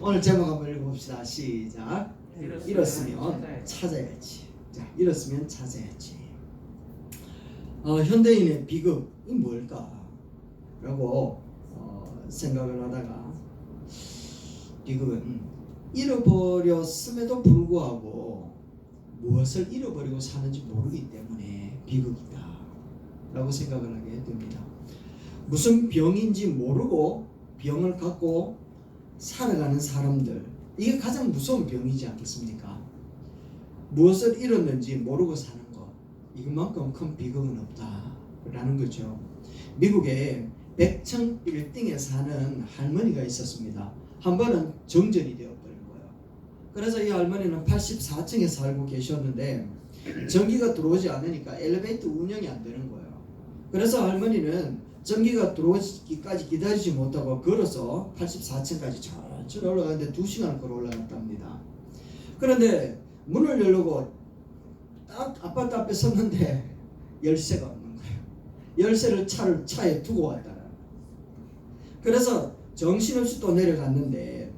오늘 제목 한번 읽어봅시다. 시작. 잃었으면 찾아야지. 자, 잃었으면 찾아야지. 현대인의 비극이 뭘까? 라고 생각을 하다가, 비극은 잃어버렸음에도 불구하고 무엇을 잃어버리고 사는지 모르기 때문에 비극이다 라고 생각을 하게 됩니다. 무슨 병인지 모르고 병을 갖고 살아가는 사람들, 이게 가장 무서운 병이지 않겠습니까? 무엇을 잃었는지 모르고 사는 것, 이것만큼 큰 비극은 없다라는 거죠. 미국에 백청 빌딩에 사는 할머니가 있었습니다. 한 번은 정전이 되어버린 거예요. 그래서 이 할머니는 84층에 살고 계셨는데 전기가 들어오지 않으니까 엘리베이터 운영이 안 되는 거예요. 그래서 할머니는 전기가 들어오기까지 기다리지 못하고 걸어서 84층까지 천천히 올라가는데 2시간을 걸어 올라갔답니다. 그런데 문을 열려고 딱 아파트 앞에 섰는데 열쇠가 없는 거예요. 열쇠를 차에 두고 왔다는. 그래서 정신없이 또 내려갔는데,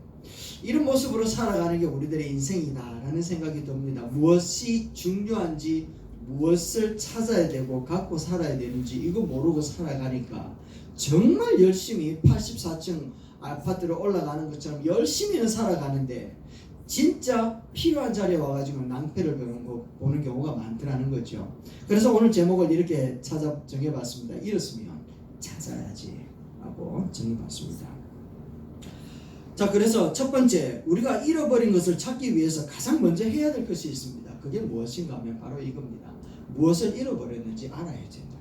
이런 모습으로 살아가는 게 우리들의 인생이다라는 생각이 듭니다. 무엇이 중요한지, 무엇을 찾아야 되고 갖고 살아야 되는지 이거 모르고 살아가니까 정말 열심히 84층 아파트로 올라가는 것처럼 열심히는 살아가는데 진짜 필요한 자리에 와가지고 낭패를 보는 경우가 많더라는 거죠. 그래서 오늘 제목을 이렇게 정해봤습니다. 잃었으면 찾아야지 라고 정해봤습니다. 자, 그래서 첫 번째, 우리가 잃어버린 것을 찾기 위해서 가장 먼저 해야 될 것이 있습니다. 그게 무엇인가 하면 바로 이겁니다. 무엇을 잃어버렸는지 알아야 된다.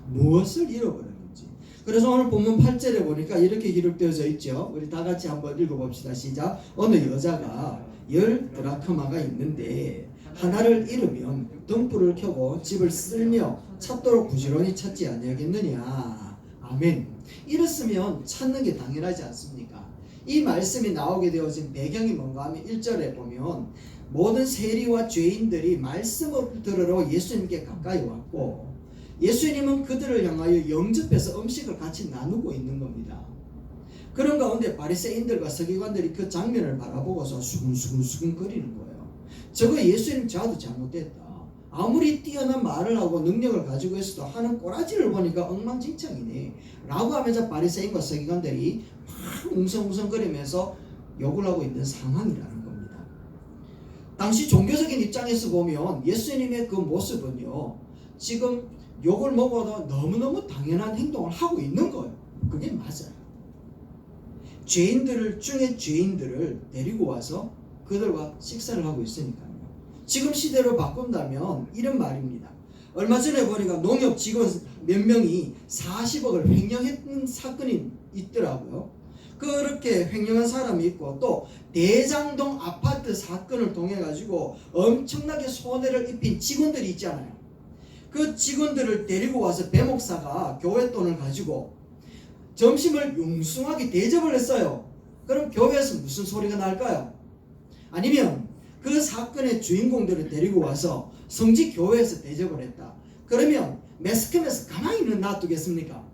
무엇을 잃어버렸는지. 그래서 오늘 본문 8절에 보니까 이렇게 기록되어져 있죠. 우리 다 같이 한번 읽어봅시다. 시작. 어느 여자가 10드라크마가 있는데 하나를 잃으면 등불을 켜고 집을 쓸며 찾도록 부지런히 찾지 아니하겠느냐. 아멘. 잃었으면 찾는 게 당연하지 않습니까? 이 말씀이 나오게 되어진 배경이 뭔가 하면 1절에 보면 모든 세리와 죄인들이 말씀을 들으러 예수님께 가까이 왔고 예수님은 그들을 향하여 영접해서 음식을 같이 나누고 있는 겁니다. 그런 가운데 바리새인들과 서기관들이 그 장면을 바라보고서 수근수근 거리는 거예요. 저거 예수님 저도 잘못됐다. 아무리 뛰어난 말을 하고 능력을 가지고 있어도 하는 꼬라지를 보니까 엉망진창이네 라고 하면서 바리새인과 서기관들이 막 웅성웅성거리면서 욕을 하고 있는 상황이라는 겁니다. 당시 종교적인 입장에서 보면 예수님의 그 모습은요, 지금 욕을 먹어도 너무너무 당연한 행동을 하고 있는 거예요. 그게 맞아요. 중에 죄인들을 데리고 와서 그들과 식사를 하고 있으니까요. 지금 시대로 바꾼다면 이런 말입니다. 얼마 전에 보니까 농협 직원 몇 명이 40억을 횡령했던 사건이 있더라고요. 그렇게 횡령한 사람이 있고, 또 대장동 아파트 사건을 통해 가지고 엄청나게 손해를 입힌 직원들이 있잖아요. 그 직원들을 데리고 와서 배 목사가 교회 돈을 가지고 점심을 융숭하게 대접을 했어요. 그럼 교회에서 무슨 소리가 날까요? 아니면 그 사건의 주인공들을 데리고 와서 성지 교회에서 대접을 했다. 그러면 매스컴에서 가만히는 놔두겠습니까?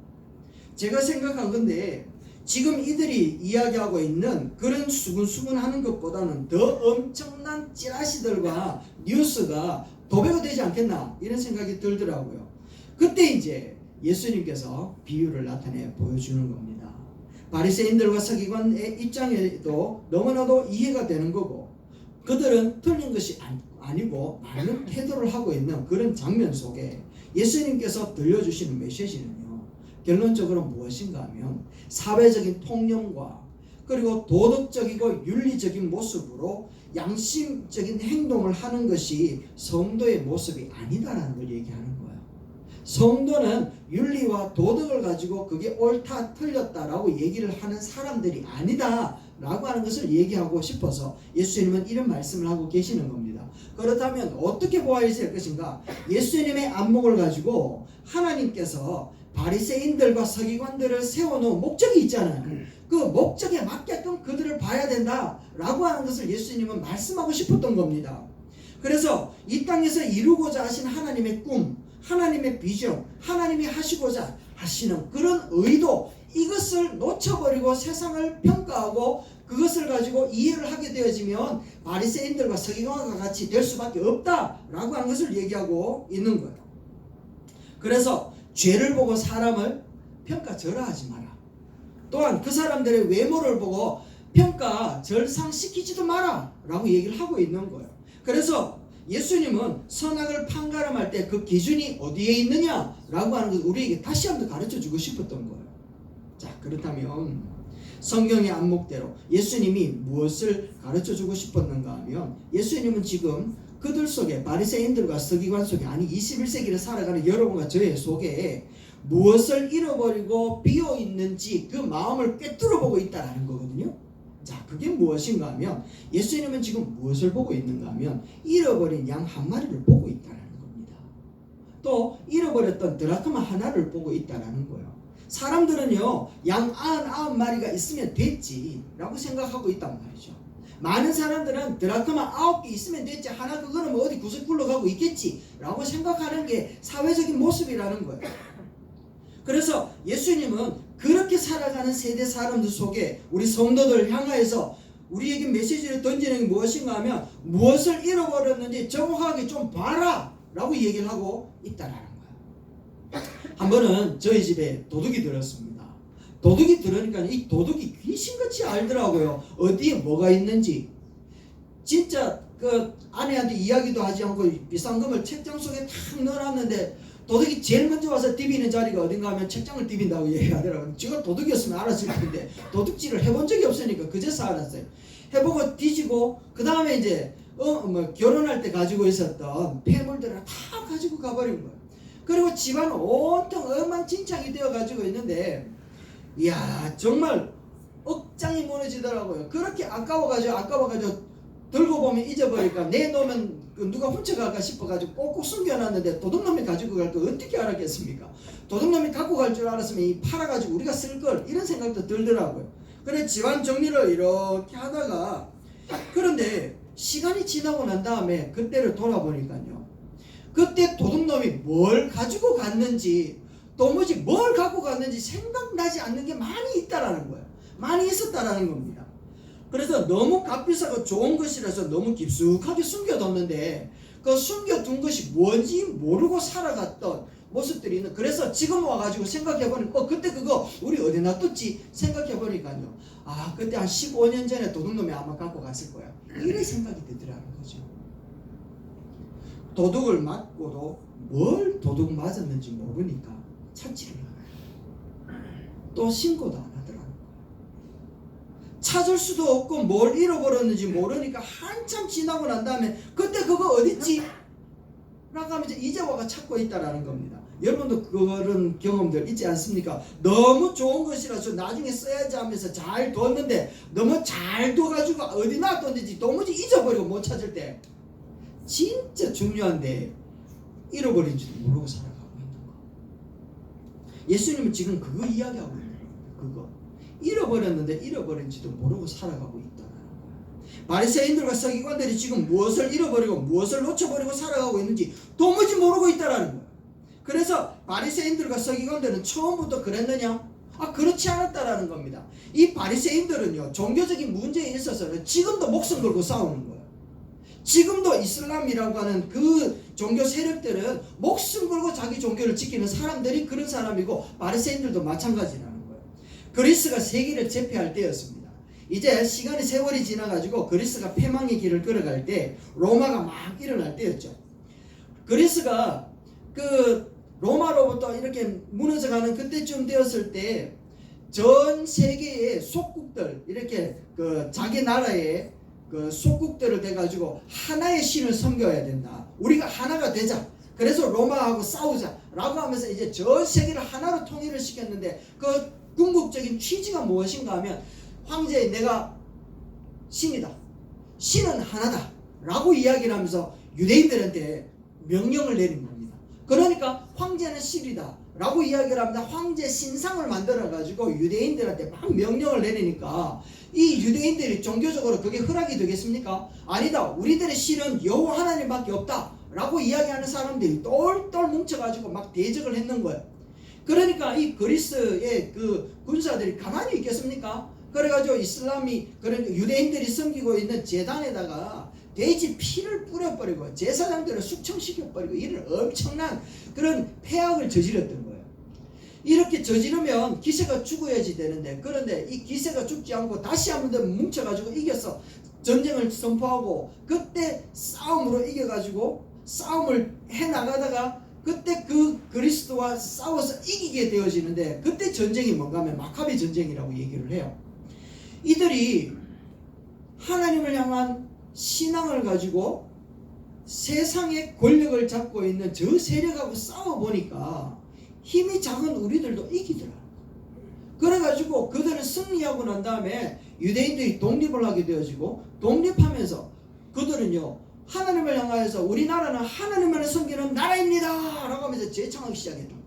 제가 생각한 건데, 지금 이들이 이야기하고 있는 그런 수근수근하는 것보다는 더 엄청난 찌라시들과 뉴스가 도배가 되지 않겠나 이런 생각이 들더라고요. 그때 이제 예수님께서 비유를 나타내 보여주는 겁니다. 바리새인들과 서기관의 입장에도 너무나도 이해가 되는 거고, 그들은 틀린 것이 아니고 많은 태도를 하고 있는 그런 장면 속에 예수님께서 들려주시는 메시지는요, 결론적으로 무엇인가 하면 사회적인 통념과 그리고 도덕적이고 윤리적인 모습으로 양심적인 행동을 하는 것이 성도의 모습이 아니다라는 걸 얘기하는 거예요. 성도는 윤리와 도덕을 가지고 그게 옳다 틀렸다라고 얘기를 하는 사람들이 아니다 라고 하는 것을 얘기하고 싶어서 예수님은 이런 말씀을 하고 계시는 겁니다. 그렇다면 어떻게 보아야 될 것인가? 예수님의 안목을 가지고 하나님께서 바리새인들과 서기관들을 세워놓은 목적이 있잖아요. 그 목적에 맞게끔 그들을 봐야 된다라고 하는 것을 예수님은 말씀하고 싶었던 겁니다. 그래서 이 땅에서 이루고자 하신 하나님의 꿈, 하나님의 비전, 하나님이 하시고자 하시는 그런 의도, 이것을 놓쳐버리고 세상을 평가하고 그것을 가지고 이해를 하게 되어지면 바리새인들과 서기관과 같이 될 수밖에 없다라고 하는 것을 얘기하고 있는 거예요. 그래서 죄를 보고 사람을 평가절하하지 마라. 또한 그 사람들의 외모를 보고 평가절상시키지도 마라 라고 얘기를 하고 있는 거예요. 그래서 예수님은 선악을 판가름할 때 그 기준이 어디에 있느냐라고 하는 것을 우리에게 다시 한번 가르쳐 주고 싶었던 거예요. 자, 그렇다면 성경의 안목대로 예수님이 무엇을 가르쳐 주고 싶었는가 하면, 예수님은 지금 그들 속에, 바리새인들과 서기관 속에, 아니 21세기를 살아가는 여러분과 저의 속에 무엇을 잃어버리고 비어있는지 그 마음을 꿰뚫어 보고 있다는 거거든요. 자, 그게 무엇인가 하면, 예수님은 지금 무엇을 보고 있는가 하면 잃어버린 양 한 마리를 보고 있다는 겁니다. 또 잃어버렸던 드라크마 하나를 보고 있다는 거예요. 사람들은요, 양 99마리가 있으면 됐지 라고 생각하고 있단 말이죠. 많은 사람들은 드라크마 9개 있으면 됐지, 하나 그거는 뭐 어디 구석 굴러가고 있겠지 라고 생각하는 게 사회적인 모습이라는 거예요. 그래서 예수님은 그렇게 살아가는 세대 사람들 속에 우리 성도들을 향하여서 우리에게 메시지를 던지는 게 무엇인가 하면, 무엇을 잃어버렸는지 정확하게 좀 봐라 라고 얘기를 하고 있다는 거예요. 한 번은 저희 집에 도둑이 들었습니다. 도둑이 들으니까 이 도둑이 귀신같이 알더라고요. 어디에 뭐가 있는지. 진짜 그 아내한테 이야기도 하지 않고 비상금을 책장 속에 탁 넣어놨는데, 도둑이 제일 먼저 와서 디비는 자리가 어딘가 하면 책장을 디빈다고 얘기하더라고요. 제가 도둑이었으면 알았을 텐데 도둑질을 해본 적이 없으니까 그제서 알았어요. 해보고 뒤지고 그 다음에 이제 결혼할 때 가지고 있었던 폐물들을 다 가지고 가버린 거예요. 그리고 집안 온통 엉망진창이 되어 가지고 있는데, 이야 정말 억장이 무너지더라고요. 그렇게 아까워가지고 들고 보면 잊어버리니까 내놓으면 누가 훔쳐갈까 싶어가지고 꼭꼭 숨겨놨는데, 도둑놈이 가지고 갈 거 어떻게 알았겠습니까? 도둑놈이 갖고 갈 줄 알았으면 이 팔아가지고 우리가 쓸걸, 이런 생각도 들더라고요. 그래 집안 정리를 이렇게 하다가, 그런데 시간이 지나고 난 다음에 그때를 돌아보니까요, 그때 도둑놈이 뭘 가지고 갔는지, 도무지 뭘 갖고 갔는지 생각나지 않는 게 많이 있다라는 거예요. 많이 있었다라는 겁니다. 그래서 너무 값비싸고 좋은 것이라서 너무 깊숙하게 숨겨뒀는데, 그 숨겨둔 것이 뭔지 모르고 살아갔던 모습들이 있는. 그래서 지금 와가지고 생각해보니까 그때 그거 우리 어디 놔뒀지 생각해보니까요, 아 그때 한 15년 전에 도둑놈이 아마 갖고 갔을 거야, 이런 생각이 들더라는 거죠. 도둑을 맞고도 뭘 도둑 맞았는지 모르니까 찾지를 않아요. 또 신고도 안 하더라고요. 찾을 수도 없고 뭘 잃어버렸는지 모르니까 한참 지나고 난 다음에 그때 그거 어딨지? 라고 하면 이제 와가 찾고 있다라는 겁니다. 여러분도 그런 경험들 있지 않습니까? 너무 좋은 것이라서 나중에 써야지 하면서 잘 뒀는데, 너무 잘 둬가지고 어디 놔뒀는지 도무지 잊어버리고 못 찾을 때, 진짜 중요한데 잃어버린지도 모르고 살아가고 있는 거. 예수님은 지금 그거 이야기하고 있는 거예요. 그거 잃어버렸는데 잃어버린지도 모르고 살아가고 있다는 거예요. 바리새인들과 서기관들이 지금 무엇을 잃어버리고 무엇을 놓쳐버리고 살아가고 있는지 도무지 모르고 있다는 거예요. 그래서 바리새인들과 서기관들은 처음부터 그랬느냐? 그렇지 않았다라는 겁니다. 이 바리새인들은요, 종교적인 문제에 있어서는 지금도 목숨 걸고 싸우는 거예요. 지금도 이슬람이라고 하는 그 종교 세력들은 목숨 걸고 자기 종교를 지키는 사람들이 그런 사람이고, 바리새인들도 마찬가지라는 거예요. 그리스가 세계를 제패할 때였습니다. 이제 시간이 세월이 지나가지고 그리스가 패망의 길을 걸어갈 때, 로마가 막 일어날 때였죠. 그리스가 그 로마로부터 이렇게 무너져가는 그때쯤 되었을 때, 전 세계의 속국들, 이렇게 그 자기 나라의 그 속국들을 돼가지고 하나의 신을 섬겨야 된다, 우리가 하나가 되자, 그래서 로마하고 싸우자 라고 하면서 이제 전 세계를 하나로 통일을 시켰는데, 그 궁극적인 취지가 무엇인가 하면, 황제 내가 신이다, 신은 하나다 라고 이야기를 하면서 유대인들한테 명령을 내린 겁니다. 그러니까 황제는 신이다 라고 이야기를 합니다. 황제 신상을 만들어 가지고 유대인들한테 막 명령을 내리니까, 이 유대인들이 종교적으로 그게 허락이 되겠습니까? 아니다, 우리들의 신은 여호와 하나님밖에 없다 라고 이야기하는 사람들이 똘똘 뭉쳐가지고 막 대적을 했는 거예요. 그러니까 이 그리스의 그 군사들이 가만히 있겠습니까? 그래가지고 이슬람이, 그러니까 유대인들이 섬기고 있는 제단에다가 돼지 피를 뿌려버리고 제사장들을 숙청시켜버리고 이런 엄청난 그런 폐악을 저질렀던 거예요. 이렇게 저지르면 기세가 죽어야지 되는데, 그런데 이 기세가 죽지 않고 다시 한 번 더 뭉쳐가지고 이겨서 전쟁을 선포하고, 그때 싸움으로 이겨가지고 싸움을 해나가다가 그때 그 그리스도와 싸워서 이기게 되어지는데, 그때 전쟁이 뭔가 하면 마카비 전쟁이라고 얘기를 해요. 이들이 하나님을 향한 신앙을 가지고 세상의 권력을 잡고 있는 저 세력하고 싸워보니까 힘이 작은 우리들도 이기더라. 그래가지고 그들은 승리하고 난 다음에 유대인들이 독립을 하게 되어지고, 독립하면서 그들은요 하나님을 향하여서 우리나라는 하나님만을 섬기는 나라입니다 라고 하면서 제창하기 시작했던 거예요.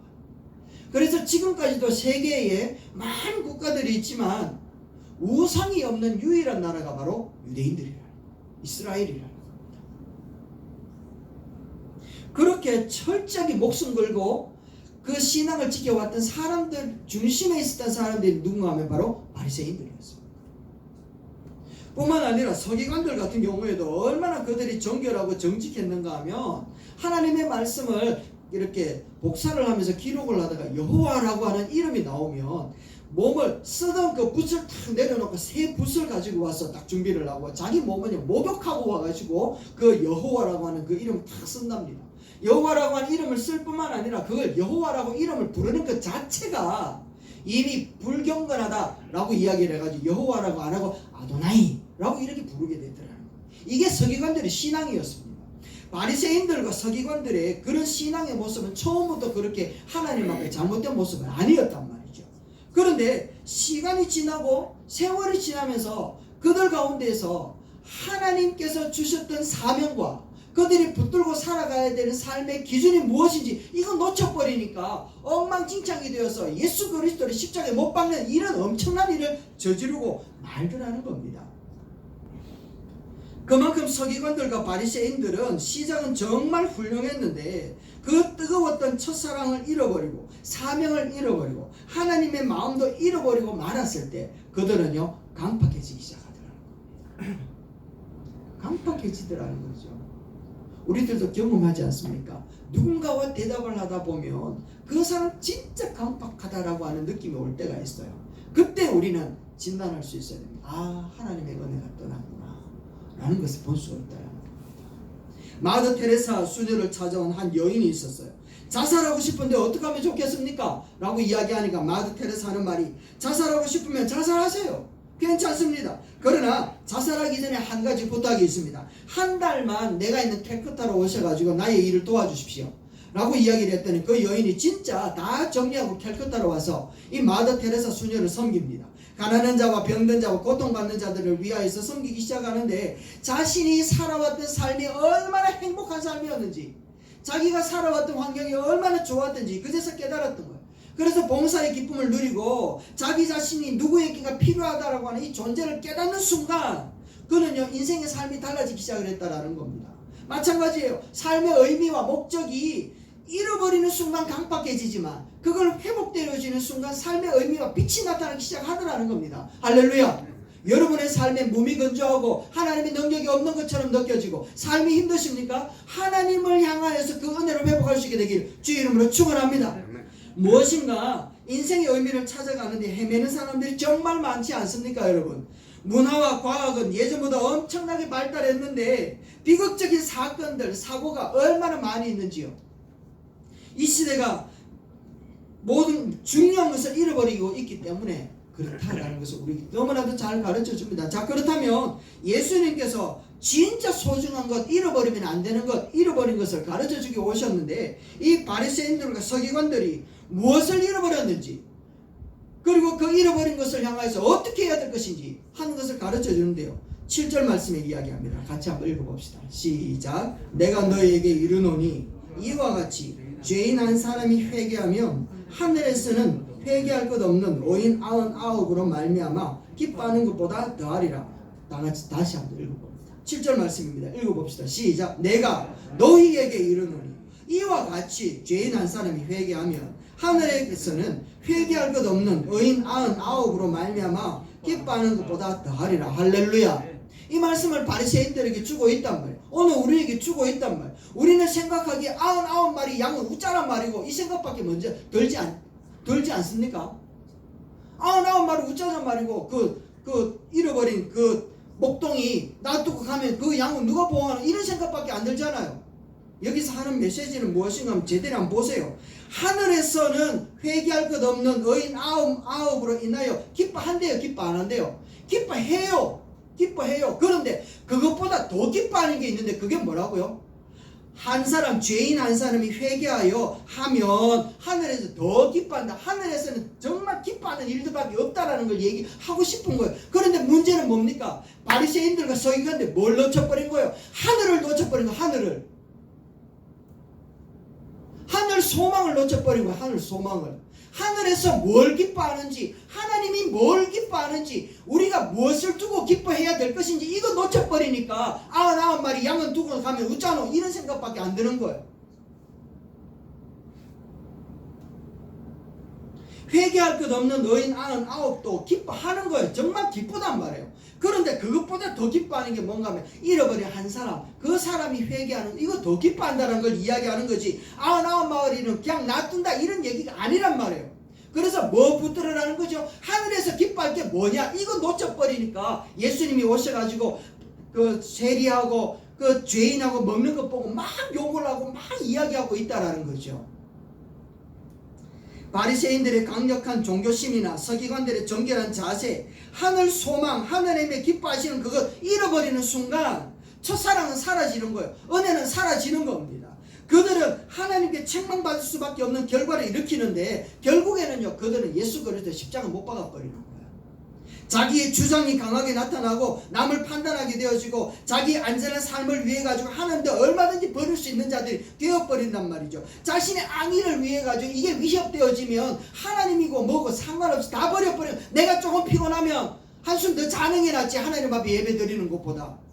그래서 지금까지도 세계에 많은 국가들이 있지만 우상이 없는 유일한 나라가 바로 유대인들이라, 이스라엘이라는 겁니다. 그렇게 철저하게 목숨 걸고 그 신앙을 지켜왔던 사람들 중심에 있었던 사람들이 누군가 하면 바로 바리새인들이었습니다. 뿐만 아니라 서기관들 같은 경우에도 얼마나 그들이 정결하고 정직했는가 하면, 하나님의 말씀을 이렇게 복사를 하면서 기록을 하다가 여호와라고 하는 이름이 나오면 몸을 쓰던 그 붓을 탁 내려놓고 새 붓을 가지고 와서 딱 준비를 하고, 자기 몸은 목욕하고 와가지고 그 여호와라고 하는 그 이름을 탁 쓴답니다. 여호와라고 하는 이름을 쓸 뿐만 아니라 그걸 여호와라고 이름을 부르는 그 자체가 이미 불경건하다라고 이야기를 해가지고 여호와라고 안 하고 아도나이라고 이렇게 부르게 되더라는 거예요. 이게 서기관들의 신앙이었습니다. 바리새인들과 서기관들의 그런 신앙의 모습은 처음부터 그렇게 하나님 앞에 잘못된 모습은 아니었단 말이죠. 그런데 시간이 지나고 세월이 지나면서 그들 가운데에서 하나님께서 주셨던 사명과 그들이 붙들고 살아가야 되는 삶의 기준이 무엇인지 이거 놓쳐버리니까 엉망진창이 되어서 예수 그리스도를 십자가에 못 박는 이런 엄청난 일을 저지르고 말더라는 겁니다. 그만큼 서기관들과 바리새인들은 시작은 정말 훌륭했는데 그 뜨거웠던 첫사랑을 잃어버리고 사명을 잃어버리고 하나님의 마음도 잃어버리고 말았을 때 그들은요 강팍해지기 시작하더라는 겁니다. 강팍해지더라는 거죠. 우리들도 경험하지 않습니까? 누군가와 대답을 하다 보면 그 사람 진짜 강팍하다라고 하는 느낌이 올 때가 있어요. 그때 우리는 진단할 수 있어야 됩니다. 아, 하나님의 은혜가 떠났구나 라는 것을 볼 수가 있다는 겁니다. 마더 테레사 수녀를 찾아온 한 여인이 있었어요. 자살하고 싶은데 어떻게 하면 좋겠습니까? 라고 이야기하니까 마더 테레사 하는 말이, 자살하고 싶으면 자살하세요. 괜찮습니다. 그러나 자살하기 전에 한 가지 부탁이 있습니다. 한 달만 내가 있는 캘커타로 오셔가지고 나의 일을 도와주십시오 라고 이야기를 했더니 그 여인이 진짜 다 정리하고 캘커타로 와서 이 마더 테레사 수녀를 섬깁니다. 가난한 자와 병든 자와 고통받는 자들을 위하여서 섬기기 시작하는데, 자신이 살아왔던 삶이 얼마나 행복한 삶이었는지, 자기가 살아왔던 환경이 얼마나 좋았던지 그제서 깨달았던 거예요. 그래서 봉사의 기쁨을 누리고 자기 자신이 누구에게가 필요하다라고 하는 이 존재를 깨닫는 순간 그는요 인생의 삶이 달라지기 시작을 했다라는 겁니다. 마찬가지예요. 삶의 의미와 목적이 잃어버리는 순간 강팍해지지만 그걸 회복되어지는 순간 삶의 의미와 빛이 나타나기 시작하더라는 겁니다. 할렐루야. 여러분의 삶에 무미건조하고 하나님의 능력이 없는 것처럼 느껴지고 삶이 힘드십니까? 하나님을 향하여서 그 은혜를 회복할 수 있게 되길 주의 이름으로 축원합니다. 무엇인가 인생의 의미를 찾아가는데 헤매는 사람들이 정말 많지 않습니까 여러분? 문화와 과학은 예전보다 엄청나게 발달했는데 비극적인 사건들, 사고가 얼마나 많이 있는지요. 이 시대가 모든 중요한 것을 잃어버리고 있기 때문에 그렇다라는 것을 우리 너무나도 잘 가르쳐 줍니다. 자, 그렇다면 예수님께서 진짜 소중한 것, 잃어버리면 안 되는 것, 잃어버린 것을 가르쳐 주기 오셨는데 이 바리새인들과 서기관들이 무엇을 잃어버렸는지, 그리고 그 잃어버린 것을 향해서 어떻게 해야 될 것인지 하는 것을 가르쳐 주는데요. 7절 말씀에 이야기합니다. 같이 한번 읽어봅시다. 시작. 내가 너희에게 이르노니 이와 같이 죄인 한 사람이 회개하면 하늘에서는 회개할 것 없는 오인 99으로 말미암아 기뻐하는 것보다 더하리라. 다같이 다시 한번 읽어봅니다. 7절 말씀입니다. 읽어봅시다. 시작. 내가 너희에게 이르노니 이와 같이 죄인 한 사람이 회개하면 하늘에서는 회개할 것 없는 의인 99으로 말미암아 기뻐하는 것보다 더하리라. 할렐루야. 이 말씀을 바리새인들에게 주고 있단 말이에요. 오늘 우리에게 주고 있단 말이에요. 우리는 생각하기에 99마리 양은 우짜란 말이고 이 생각밖에 먼저 들지 않습니까? 99마리 우짜란 말이고 그 잃어버린 그 목동이 놔두고 가면 그 양은 누가 보호하는 이런 생각밖에 안 들잖아요. 여기서 하는 메시지는 무엇인가 하면 제대로 한번 보세요. 하늘에서는 회개할 것 없는 의인 아홉으로 인하여 기뻐한대요? 기뻐 안 한대요? 기뻐해요. 그런데 그것보다 더 기뻐하는 게 있는데 그게 뭐라고요? 한 사람, 죄인 한 사람이 회개하여 하면 하늘에서 더 기뻐한다. 하늘에서는 정말 기뻐하는 일들밖에 없다라는 걸 얘기하고 싶은 거예요. 그런데 문제는 뭡니까? 바리새인들과 서기관들 뭘 놓쳐버린 거예요? 하늘을 놓쳐버린 거예요. 하늘 소망을 놓쳐버린 거예요. 하늘 소망을. 하늘에서 뭘 기뻐하는지, 하나님이 뭘 기뻐하는지, 우리가 무엇을 두고 기뻐해야 될 것인지 이거 놓쳐버리니까 99마리 양은 두고 가면 웃자노 이런 생각밖에 안 드는 거예요. 회개할 것 없는 의인 99도 기뻐하는 거예요. 정말 기쁘단 말이에요. 그런데 그것보다 더 기뻐하는 게 뭔가 하면 잃어버린 한 사람, 그 사람이 회개하는 이거 더 기뻐한다는 걸 이야기하는 거지 99마리는 그냥 놔둔다 이런 얘기가 아니란 말이에요. 그래서 뭐 붙들으라는 거죠? 하늘에서 기뻐할 게 뭐냐? 이거 놓쳐버리니까 예수님이 오셔가지고 그 세리하고 그 죄인하고 먹는 것 보고 막 욕을 하고 막 이야기하고 있다라는 거죠. 바리새인들의 강력한 종교심이나 서기관들의 정결한 자세, 하늘 소망, 하나님의 기뻐하시는 그것 잃어버리는 순간 첫사랑은 사라지는 거예요. 은혜는 사라지는 겁니다. 그들은 하나님께 책망받을 수밖에 없는 결과를 일으키는데 결국에는요, 그들은 예수 그리스도 십자가 못 박아버리는 거예요. 자기의 주장이 강하게 나타나고 남을 판단하게 되어지고 자기의 안전한 삶을 위해 가지고 하는데 얼마든지 버릴 수 있는 자들이 되어버린단 말이죠. 자신의 안위를 위해 가지고 이게 위협되어지면 하나님이고 뭐고 상관없이 다 버려버리면 내가 조금 피곤하면 한숨 더 자는 게 낫지 하나님 앞에 예배 드리는 것보다.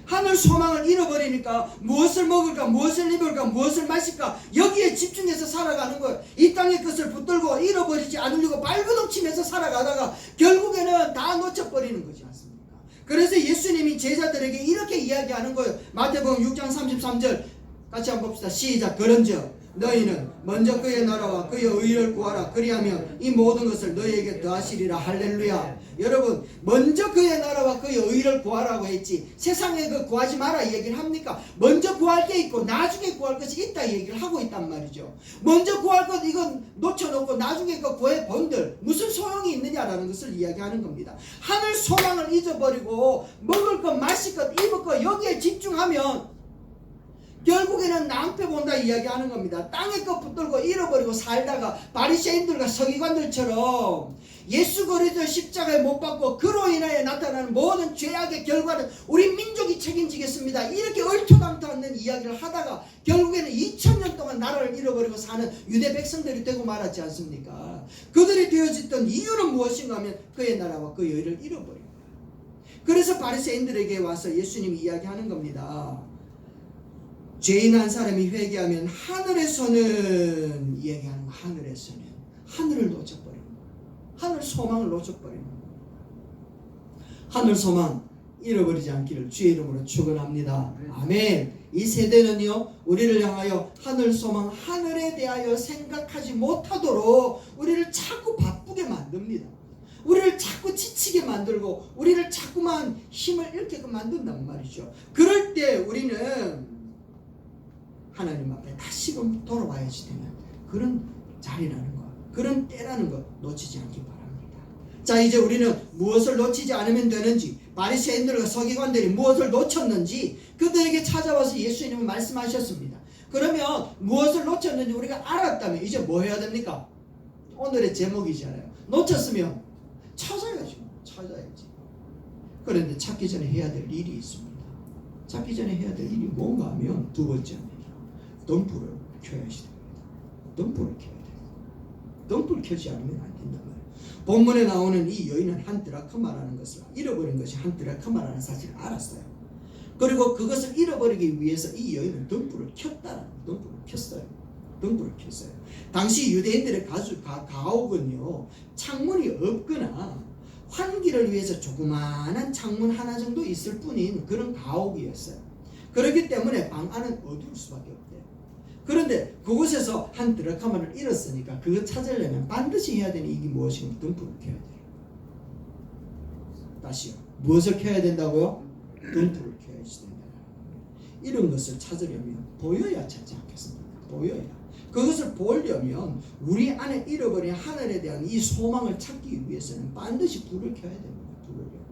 하늘 소망을 잃어버리니까 무엇을 먹을까, 무엇을 입을까, 무엇을 마실까 여기에 집중해서 살아가는 거예요. 이 땅의 것을 붙들고 잃어버리지 않으려고 발버둥치면서 살아가다가 결국에는 다 놓쳐버리는 거지 않습니까? 그래서 예수님이 제자들에게 이렇게 이야기하는 거예요. 마태복음 6장 33절 같이 한번 봅시다. 시작. 그런즉 너희는 먼저 그의 나라와 그의 의를 구하라. 그리하면 이 모든 것을 너희에게 더하시리라. 할렐루야. 여러분, 먼저 그의 나라와 그의 의를 구하라고 했지 세상에 그 구하지 마라 얘기를 합니까? 먼저 구할 게 있고 나중에 구할 것이 있다 얘기를 하고 있단 말이죠. 먼저 구할 것 이건 놓쳐놓고 나중에 그 구해 본들 무슨 소용이 있느냐라는 것을 이야기하는 겁니다. 하늘 소망을 잊어버리고 먹을 것, 마실 것, 입을 것 여기에 집중하면 결국에는 낭패 본다 이야기하는 겁니다. 땅의 것 붙들고 잃어버리고 살다가 바리새인들과 서기관들처럼 예수 그리스도 십자가에 못 박고 그로 인하여 나타나는 모든 죄악의 결과는 우리 민족이 책임지겠습니다. 이렇게 얼토당토하는 이야기를 하다가 결국에는 2000년 동안 나라를 잃어버리고 사는 유대 백성들이 되고 말았지 않습니까? 그들이 되어졌던 이유는 무엇인가 하면 그의 나라와 그의 의를 잃어버린 거예요. 그래서 바리새인들에게 와서 예수님이 이야기하는 겁니다. 죄인 한 사람이 회개하면 하늘에서는 얘기하는 거, 하늘에서는 하늘을 놓쳐버리는 거예요. 하늘 소망을 놓쳐버리는 거예요. 하늘 소망 잃어버리지 않기를 주의 이름으로 축원합니다. 아멘. 이 세대는요 우리를 향하여 하늘 소망, 하늘에 대하여 생각하지 못하도록 우리를 자꾸 바쁘게 만듭니다. 우리를 자꾸 지치게 만들고 우리를 자꾸만 힘을 잃게끔 만든단 말이죠. 그럴 때 우리는 하나님 앞에 다시금 돌아와야지 되는 그런 자리라는 것, 그런 때라는 것 놓치지 않기 바랍니다. 자, 이제 우리는 무엇을 놓치지 않으면 되는지, 바리새인들과 서기관들이 무엇을 놓쳤는지 그들에게 찾아와서 예수님은 말씀하셨습니다. 그러면 무엇을 놓쳤는지 우리가 알았다면 이제 뭐 해야 됩니까? 오늘의 제목이잖아요. 놓쳤으면 찾아야지. 그런데 찾기 전에 해야 될 일이 있습니다. 찾기 전에 해야 될 일이 뭔가 하면 두 번째입니다. 덤불을 켜야지 됩니다. 덤불을 켜야 돼요. 덤불 켜지 않으면 안 된단 말이에요. 본문에 나오는 이 여인은 한 드라크마라는 것을, 잃어버린 것이 한 드라크마라는 사실을 알았어요. 그리고 그것을 잃어버리기 위해서 이 여인은 덤불을 켰어요. 등불을 켰어요. 당시 유대인들의 가옥은요 창문이 없거나 환기를 위해서 조그마한 창문 하나 정도 있을 뿐인 그런 가옥이었어요. 그렇기 때문에 방 안은 어두울 수밖에 없대요. 그런데 그곳에서 한 드라크마를 잃었으니까 그거 찾으려면 반드시 해야 되는 일이 무엇이냐면 등불을 켜야 돼요. 다시요. 무엇을 켜야 된다고요? 등불을 켜야지 된다. 이런 것을 찾으려면 보여야 찾지 않겠습니까? 보여야. 그것을 보려면 우리 안에 잃어버린 하늘에 대한 이 소망을 찾기 위해서는 반드시 불을 켜야 됩니다. 불을요.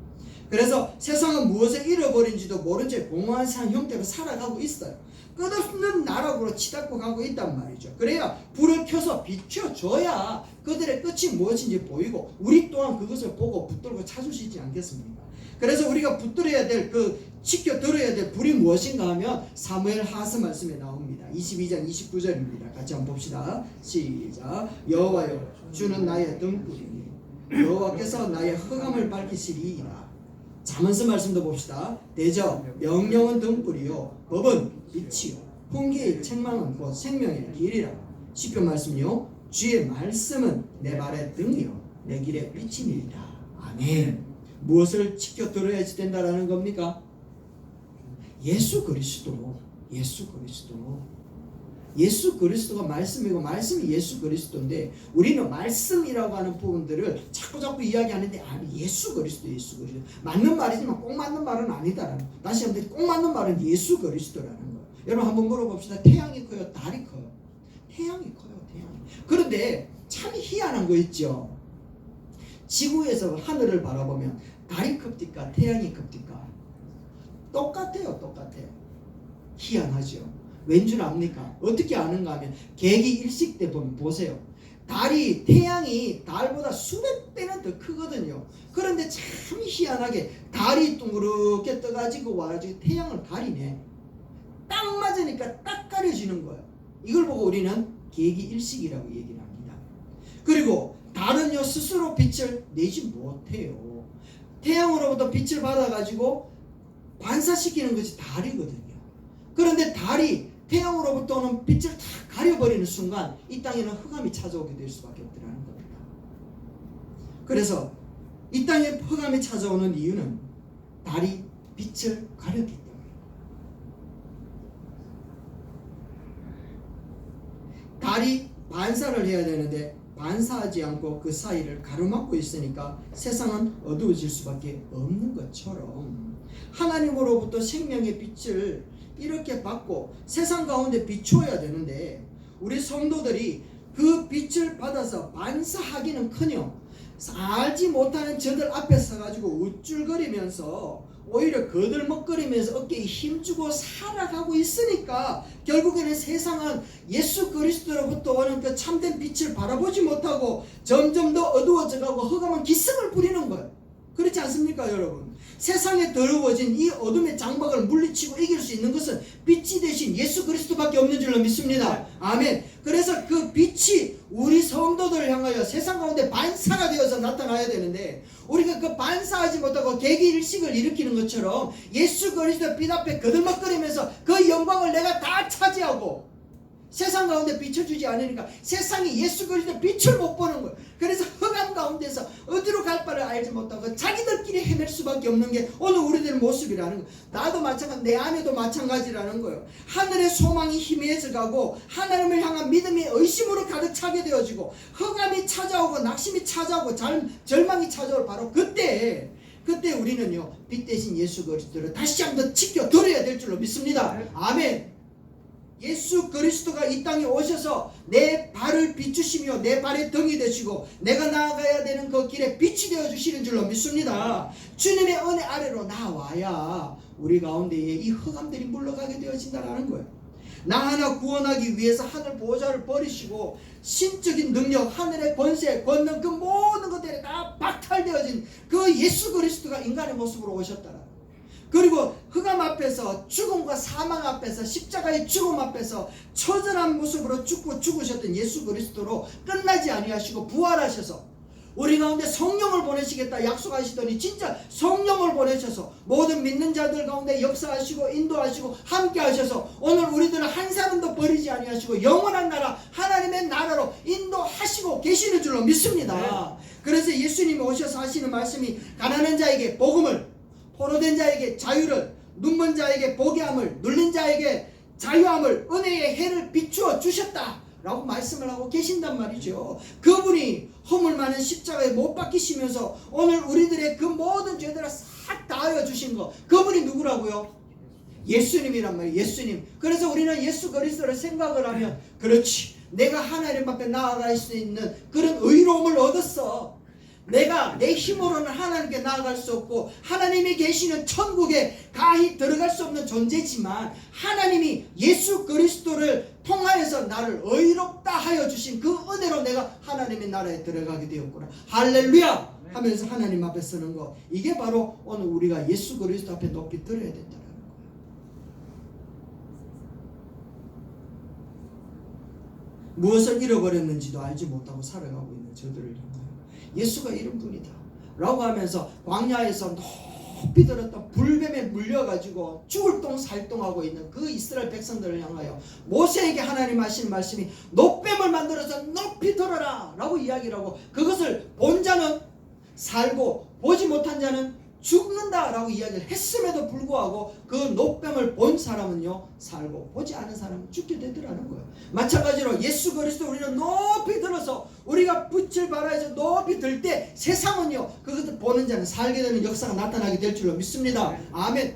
그래서 세상은 무엇을 잃어버린지도 모른 채 공허한 산 형태로 살아가고 있어요. 끝없는 나락으로 치닫고 가고 있단 말이죠. 그래야 불을 켜서 비춰줘야 그들의 끝이 무엇인지 보이고 우리 또한 그것을 보고 붙들고 찾을 수 있지 않겠습니까? 그래서 우리가 붙들어야 될 지켜 들어야 될 불이 무엇인가 하면 사무엘 하서 말씀에 나옵니다. 22장 29절입니다. 같이 한번 봅시다. 시작. 여호와여 주는 나의 등불이니 여호와께서 나의 흑암을 밝히시리이다. 잠언서 말씀도 봅시다. 대저 명령은 등불이요 법은 빛이요 훈계의 책망은 곧 생명의 길이라. 시편 말씀요 주의 말씀은 내 발의 등이요 내 길의 빛이니이다. 아멘. 무엇을 지켜 들어야지 된다라는 겁니까? 예수 그리스도. 예수 그리스도가 말씀이고 말씀이 예수 그리스도인데 우리는 말씀이라고 하는 부분들을 자꾸 이야기하는데 아니 예수 그리스도. 맞는 말이지만 꼭 맞는 말은 아니다라는. 다시 한번 꼭 맞는 말은 예수 그리스도라는 거. 여러분 한번 물어봅시다. 태양이 커요? 달이 커요? 태양이 커요. 태양이. 그런데 참 희한한 거 있죠. 지구에서 하늘을 바라보면 달이 큽니까? 태양이 큽니까? 똑같아요. 희한하죠. 왠 줄 압니까? 어떻게 아는가 하면 개기일식 때 보면 보세요. 태양이 달보다 수백 배는 더 크거든요. 그런데 참 희한하게 달이 둥그렇게 떠가지고 와가지고 태양을 가리네. 딱 맞으니까 딱 가려지는 거예요. 이걸 보고 우리는 개기일식이라고 얘기를 합니다. 그리고 달은요 스스로 빛을 내지 못해요. 태양으로부터 빛을 받아가지고 반사시키는 것이 달이거든요. 그런데 달이 태양으로부터 오는 빛을 다 가려버리는 순간 이 땅에는 흑암이 찾아오게 될 수밖에 없더라는 겁니다. 그래서 이 땅에 흑암이 찾아오는 이유는 달이 빛을 가렸기 때문입니다. 달이 반사를 해야 되는데 반사하지 않고 그 사이를 가로막고 있으니까 세상은 어두워질 수밖에 없는 것처럼 하나님으로부터 생명의 빛을 이렇게 받고 세상 가운데 비추어야 되는데 우리 성도들이 그 빛을 받아서 반사하기는커녕 알지 못하는 저들 앞에 서가지고 우쭐거리면서 오히려 거들먹거리면서 어깨에 힘주고 살아가고 있으니까 결국에는 세상은 예수 그리스도로부터 오는 그 참된 빛을 바라보지 못하고 점점 더 어두워져가고 흑암은 기승을 부리는 거예요. 그렇지 않습니까 여러분? 세상에 더러워진 이 어둠의 장막을 물리치고 이길 수 있는 것은 빛이 대신 예수 그리스도밖에 없는 줄로 믿습니다. 아멘. 그래서 그 빛이 우리 성도들을 향하여 세상 가운데 반사가 되어서 나타나야 되는데 우리가 그 반사하지 못하고 개기일식을 일으키는 것처럼 예수 그리스도 빛 앞에 거들먹거리면서 그 영광을 내가 다 차지하고 세상 가운데 비춰주지 않으니까 세상이 예수 그리스도 빛을 못 보는 거예요. 그래서 흑암 가운데서 어디로 갈 바를 알지 못하고 자기들끼리 헤맬 수밖에 없는 게 오늘 우리들 모습이라는 거예요. 나도 마찬가지, 내 아내도 마찬가지라는 거예요. 하늘의 소망이 희미해져 가고 하나님을 향한 믿음이 의심으로 가득 차게 되어지고 흑암이 찾아오고 낙심이 찾아오고 절망이 찾아올 바로 그때 우리는요 빛 대신 예수 그리스도를 다시 한번 지켜들어야 될 줄로 믿습니다. 아멘. 예수 그리스도가 이 땅에 오셔서 내 발을 비추시며 내 발의 등이 되시고 내가 나아가야 되는 그 길에 빛이 되어주시는 줄로 믿습니다. 주님의 은혜 아래로 나와야 우리 가운데에 이 흑암들이 물러가게 되어진다는 거예요. 나 하나 구원하기 위해서 하늘 보호자를 버리시고 신적인 능력, 하늘의 권세, 권능 그 모든 것들이 다 박탈되어진 그 예수 그리스도가 인간의 모습으로 오셨다라. 그리고 흑암 앞에서 죽음과 사망 앞에서 십자가의 죽음 앞에서 처절한 모습으로 죽고 죽으셨던 예수 그리스도로 끝나지 아니하시고 부활하셔서 우리 가운데 성령을 보내시겠다 약속하시더니 진짜 성령을 보내셔서 모든 믿는 자들 가운데 역사하시고 인도하시고 함께 하셔서 오늘 우리들은 한 사람도 버리지 아니하시고 영원한 나라 하나님의 나라로 인도하시고 계시는 줄로 믿습니다. 그래서 예수님이 오셔서 하시는 말씀이 가난한 자에게 복음을, 포로된 자에게 자유를, 눈먼 자에게 보게 함을, 눌린 자에게 자유함을, 은혜의 해를 비추어 주셨다 라고 말씀을 하고 계신단 말이죠. 그분이 허물 많은 십자가에 못 박히시면서 오늘 우리들의 그 모든 죄들을 싹 다하여 주신 거, 그분이 누구라고요? 예수님이란 말이에요. 예수님. 그래서 우리는 예수 그리스도를 생각을 하면 그렇지, 내가 하나님 앞에 나아갈 수 있는 그런 의로움을 얻었어. 내가 내 힘으로는 하나님께 나아갈 수 없고 하나님이 계시는 천국에 가히 들어갈 수 없는 존재지만 하나님이 예수 그리스도를 통하여서 나를 의롭다 하여 주신 그 은혜로 내가 하나님의 나라에 들어가게 되었구나. 할렐루야 하면서 하나님 앞에 서는 거, 이게 바로 오늘 우리가 예수 그리스도 앞에 높이 들어야 된다는 거예요. 무엇을 잃어버렸는지도 알지 못하고 살아가고 있는 저들을 향하여 예수가 이런 분이다 라고 하면서 광야에서 높이 들었던 불뱀에 물려가지고 죽을 똥 살똥하고 있는 그 이스라엘 백성들을 향하여 모세에게 하나님 하시는 말씀이 노뱀을 만들어서 높이 들어라 라고 이야기를 하고, 그것을 본 자는 살고 보지 못한 자는 죽는다 라고 이야기를 했음에도 불구하고 그 노뱀을 본 사람은요 살고 보지 않은 사람은 죽게 되더라는 거예요. 마찬가지로 예수 그리스도 우리는 높이 들어서 우리가 빛을 발하여서 높이 들 때 세상은요 그것을 보는 자는 살게 되는 역사가 나타나게 될 줄로 믿습니다. 아멘.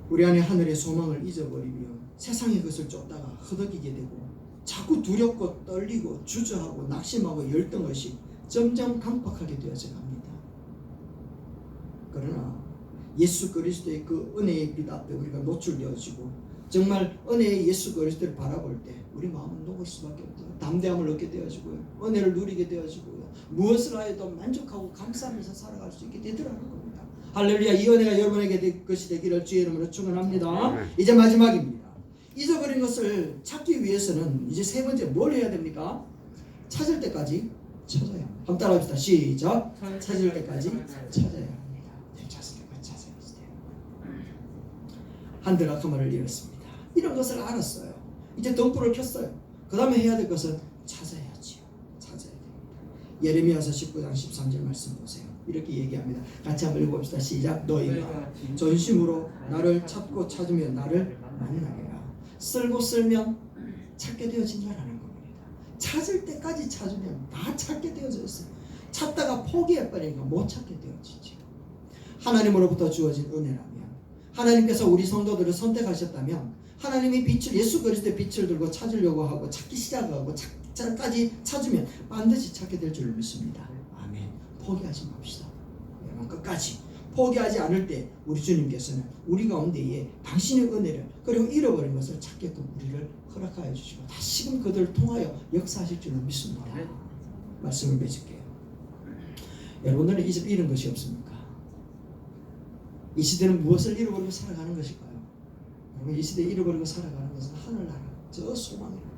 우리 안에 하늘의 소망을 잊어버리면 세상의 것을 쫓다가 허덕이게 되고 자꾸 두렵고 떨리고 주저하고 낙심하고 열등의식 점점 강박하게 되어져 갑니다. 그러나 예수 그리스도의 그 은혜의 빛 앞에 우리가 노출되어지고 정말 은혜의 예수 그리스도를 바라볼 때 우리 마음은 녹을 수밖에 없어요. 담대함을 얻게 되어지고요, 은혜를 누리게 되어지고요, 무엇을 하여도 만족하고 감사하면서 살아갈 수 있게 되더라는 겁니다. 할렐루야. 이 은혜가 여러분에게 것이 되기를 주의 이름으로 축원합니다. 이제 마지막입니다. 잊어버린 것을 찾기 위해서는 이제 세 번째 뭘 해야 됩니까? 찾을 때까지 찾아야 합니다. 한번 따라합시다. 시작. 찾을 때까지 찾아야 합니다. 한드라크마를 잃었습니다. 이런 것을 알았어요. 이제 덤불을 켰어요. 그 다음에 해야 될 것은 찾아야지요. 찾아야 됩니다. 예레미야서 19장 13절 말씀 보세요. 이렇게 얘기합니다. 같이 한번 읽어봅시다. 시작. 너희가 전심으로 나를 찾고 찾으면 나를 만나리라. 쓸고 쓸면 찾게 되어진다라는 겁니다. 찾을 때까지 찾으면 다 찾게 되어져 있어요. 찾다가 포기해버리니까 못 찾게 되어지죠. 하나님으로부터 주어진 은혜라면, 하나님께서 우리 성도들을 선택하셨다면 하나님의 빛을, 예수 그리스도의 빛을 들고 찾으려고 하고 찾기 시작하고 찾까지 찾으면 반드시 찾게 될 줄 믿습니다. 아멘. 포기하지 맙시다. 여러분 끝까지 포기하지 않을 때 우리 주님께서는 우리 가운데에 당신의 은혜를 그리고 잃어버린 것을 찾게끔 우리를 허락하여 주시고 다시금 그들을 통하여 역사하실 줄로 믿습니다. 말씀을 맺을게요. 여러분들은 이제 잃은 것이 없습니까? 이 시대는 무엇을 잃어버리고 살아가는 것일까요? 여러분, 이 시대에 잃어버리고 살아가는 것은 하늘나라, 저 소망이라는 거예요.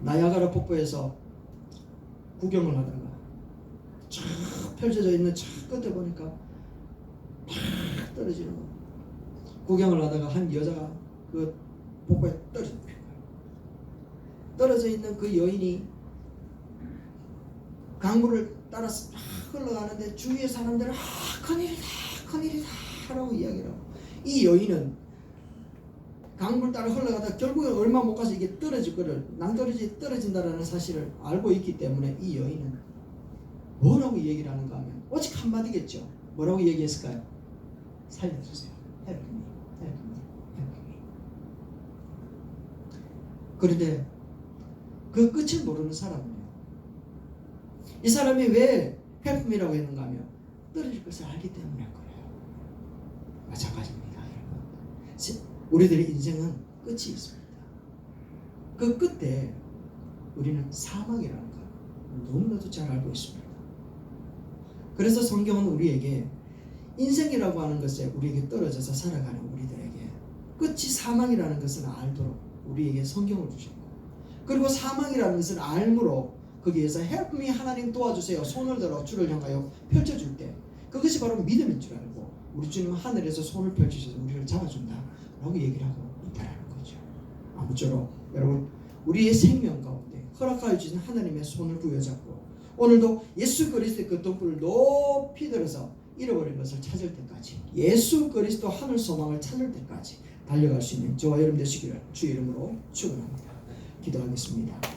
나야가라 폭포에서 구경을 하다가 쫙 펼쳐져 있는 저 끝에 보니까 팍 떨어지는 거예요. 구경을 하다가 한 여자가 그 폭포에 떨어진 거예요. 떨어져 있는 그 여인이 강물을 따라서 막 흘러가는데 주위의 사람들은 큰일이다 큰일이다 라고 이야기를 하고, 이 여인은 강물 따라 흘러가다 결국에 얼마 못 가서 이게 떨어질 거를, 낭떠러지 떨어진다라는 사실을 알고 있기 때문에 이 여인은 뭐라고 얘기를 하는가 하면 오직 한마디겠죠. 뭐라고 얘기했을까요? 살려주세요. Help me, help me, help me. 그런데 그 끝을 모르는 사람이에요. 이 사람이 왜 help me라고 했는가 하면 떨어질 것을 알기 때문에 그래요. 마찬가지입니다. 여러분. 우리들의 인생은 끝이 있습니다. 그 끝에 우리는 사망이라는 걸 너무나도 잘 알고 있습니다. 그래서 성경은 우리에게 인생이라고 하는 것에 우리에게 떨어져서 살아가는 우리들에게 끝이 사망이라는 것을 알도록 우리에게 성경을 주셨고, 그리고 사망이라는 것을 알므로 거기에서 help me 하나님 도와주세요 손을 들어 주를 향하여 펼쳐줄 때 그것이 바로 믿음인 줄 알고 우리 주님은 하늘에서 손을 펼치셔서 우리를 잡아준다 라고 얘기를 하고 있다는 거죠. 아무쪼록 여러분 우리의 생명 가운데 허락하여 주신 하나님의 손을 부여잡고 오늘도 예수 그리스도의 그 덕분을 높이 들어서 잃어버린 것을 찾을 때까지 예수 그리스도 하늘 소망을 찾을 때까지 달려갈 수 있는 저와 여러분 되시기를 주의 이름으로 축원합니다. 기도하겠습니다.